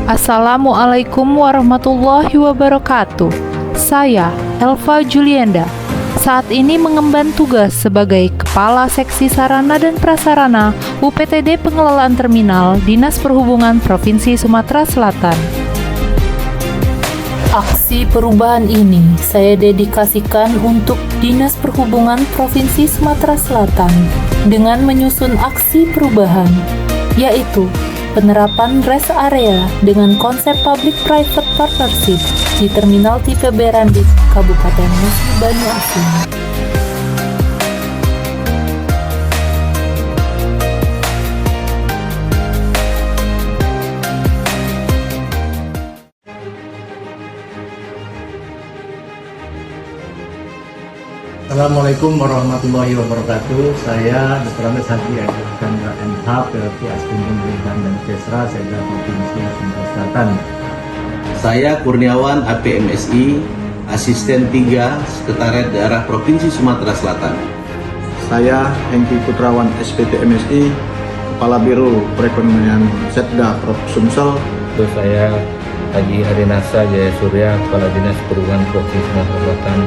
Assalamualaikum warahmatullahi wabarakatuh. Saya, Elva Julienda, saat ini mengemban tugas sebagai Kepala Seksi Sarana dan Prasarana UPTD Pengelolaan Terminal Dinas Perhubungan Provinsi Sumatera Selatan. Aksi perubahan ini saya dedikasikan untuk Dinas Perhubungan Provinsi Sumatera Selatan dengan menyusun aksi perubahan, yaitu penerapan rest area dengan konsep public-private partnership di Terminal Tipe B Randit, Kabupaten Musi Banyuasin. Assalamualaikum warahmatullahi wabarakatuh. Saya Dr. Ahmad Hadi Chandra MH, PLT Aspen Pemerintahan dan Cesra, Sekda Provinsi Sumatera Selatan. Saya Kurniawan APMSI, Asisten 3 Sekretariat Daerah Provinsi Sumatera Selatan. Saya Hengki Putrawan SPT MSI, Kepala Biro Perekonomian Setda Prov Sumsel. Saya Haji Harinasa Jaya Surya, Kepala Dinas Perhubungan Provinsi Sumatera Selatan.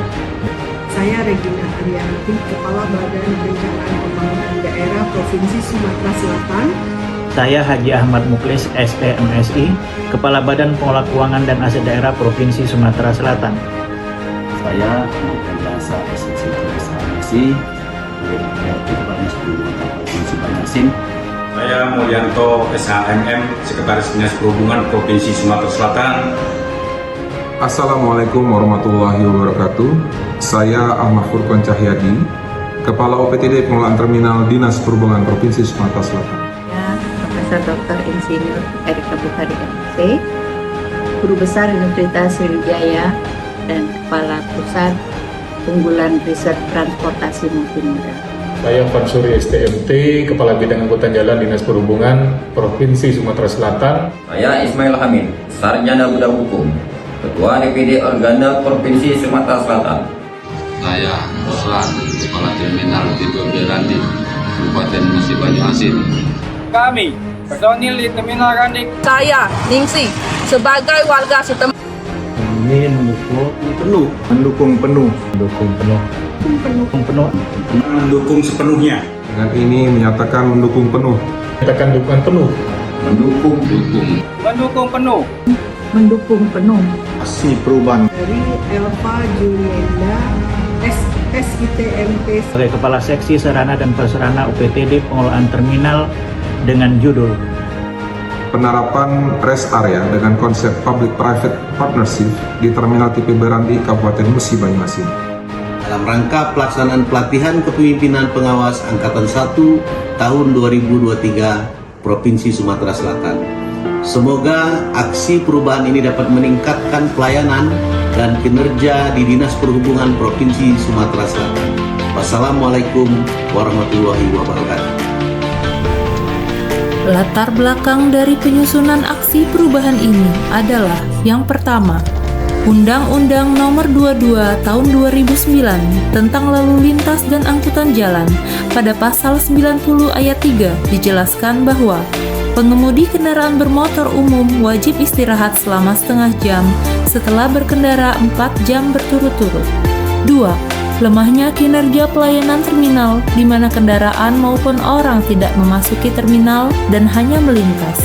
Saya Regina Ariyanti, Kepala Badan Perencanaan Pembangunan Daerah Provinsi Sumatera Selatan. Saya Haji Ahmad Muklis, SPMSI, Kepala Badan Pengelola Keuangan dan Aset Daerah Provinsi Sumatera Selatan. Saya Mahendra SPMSI, Kepala Dinas Perhubungan Provinsi Banyuasin. Saya Mulyanto SHMM, Sekretaris Dinas Perhubungan Provinsi Sumatera Selatan. Assalamualaikum warahmatullahi wabarakatuh. Saya Ahmad Furqan Cahyadi, Kepala UPTD Pengelolaan Terminal Dinas Perhubungan Provinsi Sumatera Selatan. Profesor Dr. Insinyur Erika Bukhari MC, Guru Besar Universitas Sriwijaya dan Kepala Pusat Unggulan Riset Transportasi Multimodal. Saya Fansuri STMT, Kepala Bidang Angkutan Jalan Dinas Perhubungan Provinsi Sumatera Selatan. Saya Ismail Hamid, Sarjana Bidang Hukum, Ketua DPD Organda Provinsi Sumatera Selatan. Saya Ruslan, Kepala Terminal Tipe B Randit, Kabupaten Musi Banyuasin. Kami, personil di Terminal Randit. Saya Ningsi, sebagai warga setempat. Kami mendukung penuh. Mendukung sepenuhnya. Dengan ini menyatakan mendukung penuh. Menyatakan dukungan penuh. Mendukung penuh. Aksi perubahan. Dari Elva Julienda, SITMP. Sebagai Kepala Seksi Sarana dan Prasarana UPTD Pengelolaan Terminal dengan judul Penerapan rest area dengan konsep public-private partnership di Terminal Tipe B Randit, Kabupaten Musi Banyuasin. Dalam rangka pelaksanaan pelatihan kepemimpinan pengawas Angkatan 1 tahun 2023 Provinsi Sumatera Selatan. Semoga aksi perubahan ini dapat meningkatkan pelayanan dan kinerja di Dinas Perhubungan Provinsi Sumatera Selatan. Wassalamualaikum warahmatullahi wabarakatuh. Latar belakang dari penyusunan aksi perubahan ini adalah yang pertama, Undang-Undang Nomor 22 Tahun 2009 tentang Lalu Lintas dan Angkutan Jalan pada pasal 90 ayat 3 dijelaskan bahwa pengemudi kendaraan bermotor umum wajib istirahat selama setengah jam setelah berkendara 4 jam berturut-turut. 2. Lemahnya kinerja pelayanan terminal di mana kendaraan maupun orang tidak memasuki terminal dan hanya melintas.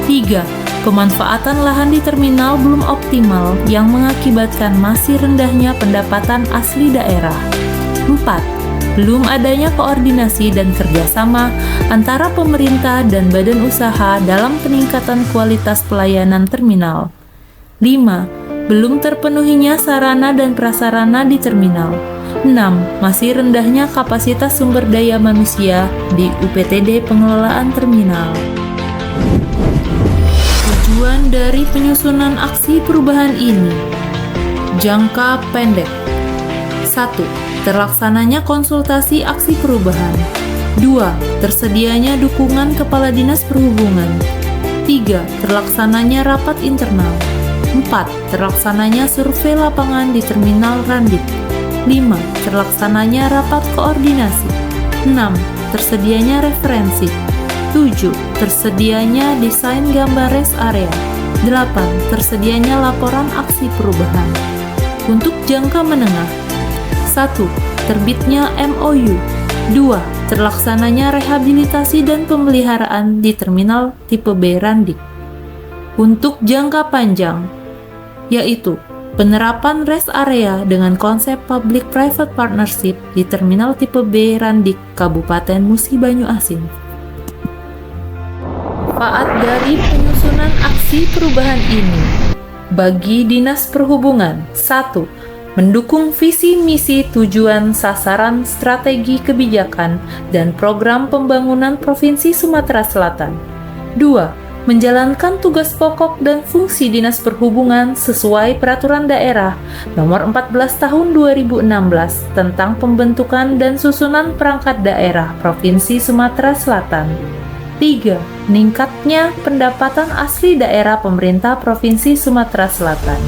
3. Pemanfaatan lahan di terminal belum optimal yang mengakibatkan masih rendahnya pendapatan asli daerah. 4. Belum adanya koordinasi dan kerjasama antara pemerintah dan badan usaha dalam peningkatan kualitas pelayanan terminal. 5. Belum terpenuhinya sarana dan prasarana di terminal. 6. Masih rendahnya kapasitas sumber daya manusia di UPTD Pengelolaan Terminal. Tujuan dari penyusunan aksi perubahan ini: jangka pendek. 1. Terlaksananya konsultasi aksi perubahan. 2. Tersedianya dukungan Kepala Dinas Perhubungan. 3. Terlaksananya rapat internal. 4. Terlaksananya survei lapangan di Terminal Randit. 5. Terlaksananya rapat koordinasi. 6. Tersedianya referensi. 7. Tersedianya desain gambar rest area. 8. Tersedianya laporan aksi perubahan. Untuk jangka menengah, 1. Terbitnya MOU. 2. Terlaksananya rehabilitasi dan pemeliharaan di terminal tipe B Randik. Untuk jangka panjang, yaitu penerapan rest area dengan konsep public-private partnership di terminal tipe B Randik, Kabupaten Musi Banyu Asin. Manfaat dari penyusunan aksi perubahan ini bagi Dinas Perhubungan: 1. Mendukung visi misi tujuan sasaran strategi kebijakan dan program pembangunan Provinsi Sumatera Selatan. 2. Menjalankan tugas pokok dan fungsi Dinas Perhubungan sesuai Peraturan Daerah Nomor 14 Tahun 2016 tentang pembentukan dan susunan perangkat daerah Provinsi Sumatera Selatan. 3. Meningkatnya pendapatan asli daerah pemerintah Provinsi Sumatera Selatan.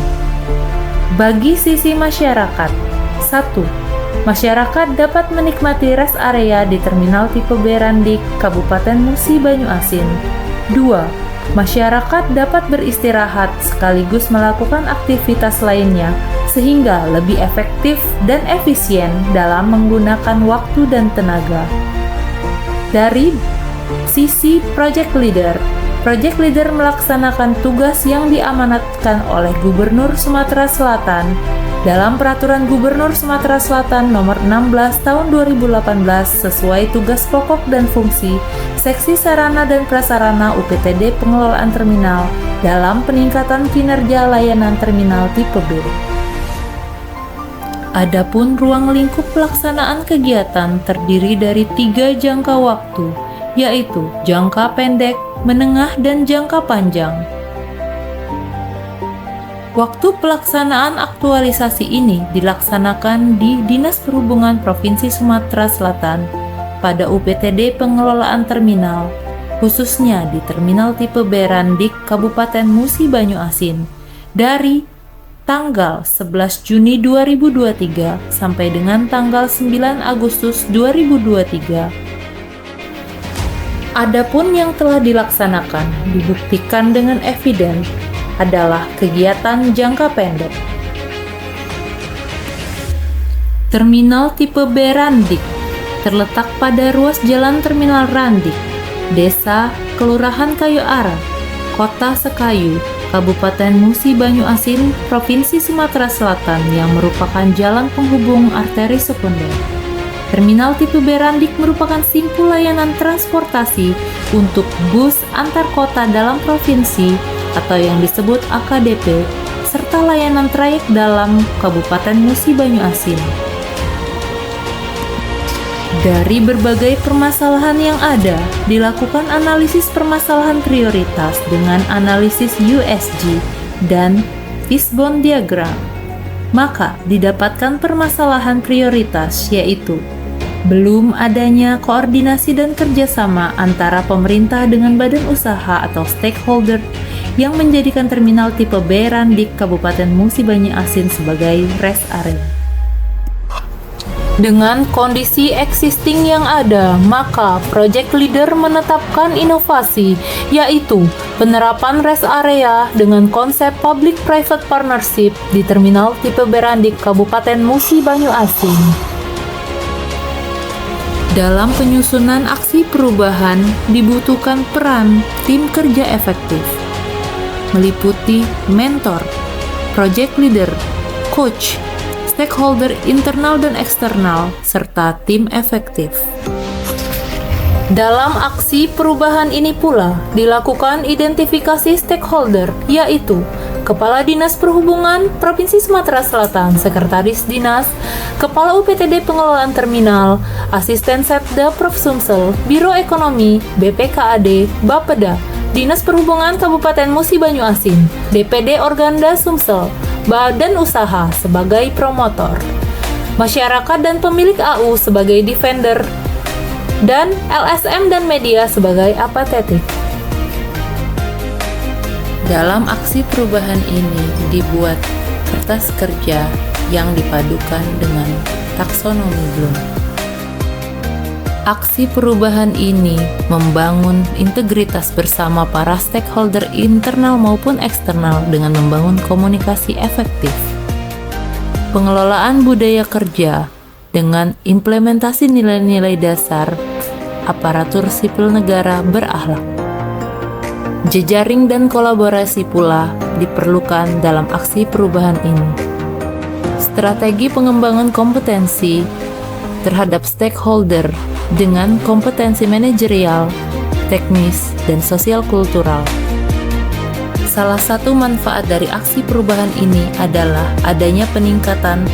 Bagi sisi masyarakat: 1. Masyarakat dapat menikmati rest area di terminal tipe B Randik, Kabupaten Musi Banyu Asin. 2. Masyarakat dapat beristirahat sekaligus melakukan aktivitas lainnya sehingga lebih efektif dan efisien dalam menggunakan waktu dan tenaga. Dari sisi Project Leader melaksanakan tugas yang diamanatkan oleh Gubernur Sumatera Selatan dalam Peraturan Gubernur Sumatera Selatan Nomor 16 Tahun 2018 sesuai tugas pokok dan fungsi Seksi Sarana dan Prasarana UPTD Pengelolaan Terminal dalam peningkatan kinerja layanan terminal tipe B. Adapun ruang lingkup pelaksanaan kegiatan terdiri dari 3 jangka waktu, yaitu jangka pendek, menengah, dan jangka panjang. Waktu pelaksanaan aktualisasi ini dilaksanakan di Dinas Perhubungan Provinsi Sumatera Selatan pada UPTD Pengelolaan Terminal, khususnya di Terminal Tipe B Randik, Kabupaten Musi Banyu Asin, dari tanggal 11 Juni 2023 sampai dengan tanggal 9 Agustus 2023. Adapun yang telah dilaksanakan dibuktikan dengan eviden adalah kegiatan jangka pendek. Terminal tipe B Randik terletak pada ruas jalan Terminal Randik, Desa Kelurahan Kayu Ara, Kota Sekayu, Kabupaten Musi Banyu Asin, Provinsi Sumatera Selatan yang merupakan jalan penghubung arteri sekunder. Terminal tipe B Randik merupakan simpul layanan transportasi untuk bus antar kota dalam provinsi atau yang disebut AKDP, serta layanan trayek dalam Kabupaten Musi Banyu Asin. Dari berbagai permasalahan yang ada, dilakukan analisis permasalahan prioritas dengan analisis USG dan fishbone diagram. Maka didapatkan permasalahan prioritas, yaitu belum adanya koordinasi dan kerjasama antara pemerintah dengan badan usaha atau stakeholder yang menjadikan terminal tipe B Randik Kabupaten Musi Banyu Asin sebagai rest area. Dengan kondisi existing yang ada, maka Project Leader menetapkan inovasi, yaitu penerapan rest area dengan konsep public-private partnership di terminal tipe B Randik Kabupaten Musi Banyu Asin. Dalam penyusunan aksi perubahan dibutuhkan peran tim kerja efektif, meliputi mentor, project leader, coach, stakeholder internal dan eksternal, serta tim efektif. Dalam aksi perubahan ini pula dilakukan identifikasi stakeholder, yaitu Kepala Dinas Perhubungan Provinsi Sumatera Selatan, Sekretaris Dinas, Kepala UPTD Pengelolaan Terminal, Asisten Setda Prof Sumsel, Biro Ekonomi, BPKAD, Bapeda, Dinas Perhubungan Kabupaten Musi Banyu Asin, DPD Organda Sumsel, Badan Usaha sebagai promotor, masyarakat dan pemilik AU sebagai defender, dan LSM dan media sebagai apatetik. Dalam aksi perubahan ini dibuat kertas kerja yang dipadukan dengan taksonomi Bloom. Aksi perubahan ini membangun integritas bersama para stakeholder internal maupun eksternal dengan membangun komunikasi efektif. Pengelolaan budaya kerja dengan implementasi nilai-nilai dasar aparatur sipil negara berakhlak. Jejaring dan kolaborasi pula diperlukan dalam aksi perubahan ini. Strategi pengembangan kompetensi terhadap stakeholder dengan kompetensi manajerial, teknis, dan sosial kultural. Salah satu manfaat dari aksi perubahan ini adalah adanya peningkatan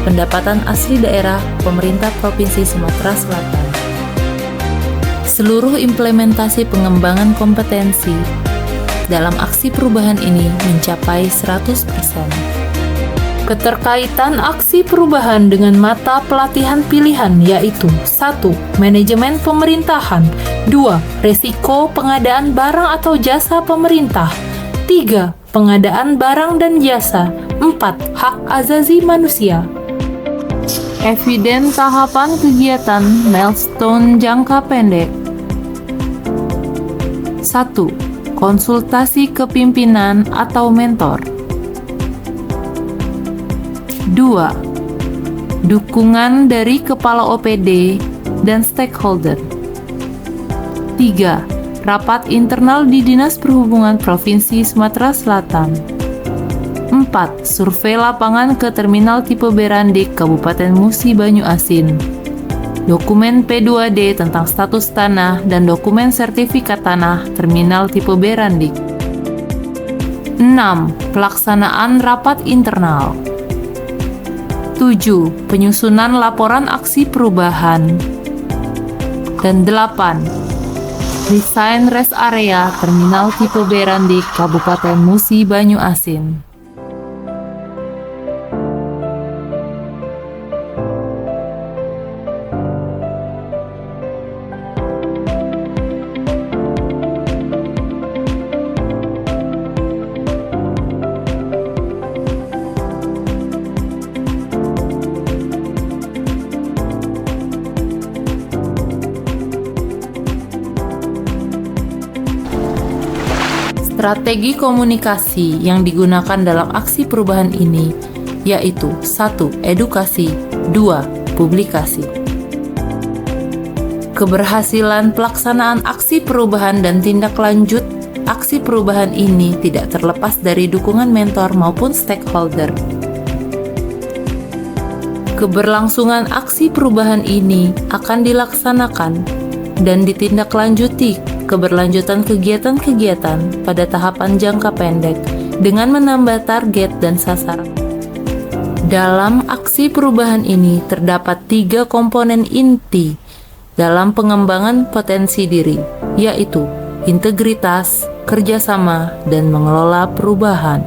pendapatan asli daerah pemerintah Provinsi Sumatera Selatan. Seluruh implementasi pengembangan kompetensi dalam aksi perubahan ini mencapai 100%. Keterkaitan aksi perubahan dengan mata pelatihan pilihan yaitu 1. Manajemen pemerintahan, 2. Resiko pengadaan barang atau jasa pemerintah, 3. Pengadaan barang dan jasa, 4. Hak azazi manusia. Eviden tahapan kegiatan milestone jangka pendek. 1. Konsultasi kepimpinan atau mentor. 2. Dukungan dari Kepala OPD dan stakeholder. 3. Rapat internal di Dinas Perhubungan Provinsi Sumatera Selatan. 4. Survei lapangan ke Terminal Tipe Berandik Kabupaten Musi Banyu Asin. Dokumen P2D tentang status tanah dan dokumen sertifikat tanah Terminal Tipe Berandik. 6. Pelaksanaan rapat internal. 7. Penyusunan laporan aksi perubahan. Dan 8. Desain rest area Terminal Tipe Berandik Kabupaten Musi Banyu Asin. Strategi komunikasi yang digunakan dalam aksi perubahan ini yaitu 1. Edukasi, 2. Publikasi. Keberhasilan pelaksanaan aksi perubahan dan tindak lanjut aksi perubahan ini tidak terlepas dari dukungan mentor maupun stakeholder. Keberlangsungan aksi perubahan ini akan dilaksanakan dan ditindaklanjuti keberlanjutan kegiatan-kegiatan pada tahapan jangka pendek dengan menambah target dan sasaran. Dalam aksi perubahan ini terdapat 3 komponen inti dalam pengembangan potensi diri, yaitu integritas, kerjasama, dan mengelola perubahan.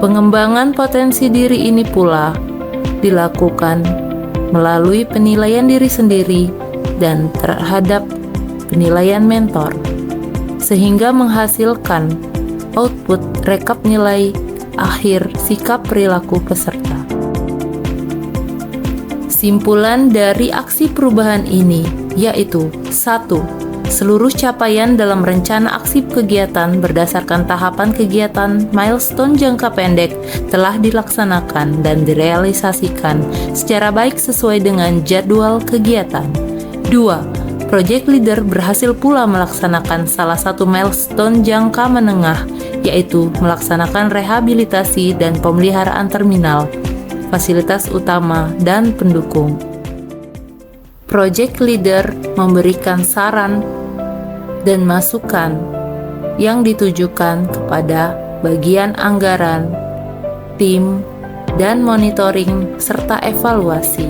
Pengembangan potensi diri ini pula dilakukan melalui penilaian diri sendiri dan terhadap penilaian mentor, sehingga menghasilkan output rekap nilai akhir sikap perilaku peserta. Simpulan dari aksi perubahan ini yaitu 1. Seluruh capaian dalam rencana aksi kegiatan berdasarkan tahapan kegiatan milestone jangka pendek telah dilaksanakan dan direalisasikan secara baik sesuai dengan jadwal kegiatan. 2. Project leader berhasil pula melaksanakan salah satu milestone jangka menengah, yaitu melaksanakan rehabilitasi dan pemeliharaan terminal, fasilitas utama, dan pendukung. Project leader memberikan saran dan masukan yang ditujukan kepada bagian anggaran, tim, dan monitoring serta evaluasi.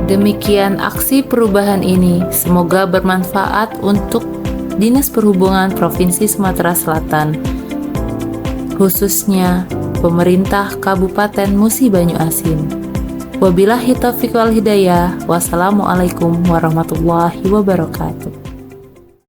Demikian aksi perubahan ini semoga bermanfaat untuk Dinas Perhubungan Provinsi Sumatera Selatan, khususnya pemerintah Kabupaten Musi Banyu Asin. Wabillahi taufiq wal hidayah. Wassalamualaikum warahmatullahi wabarakatuh.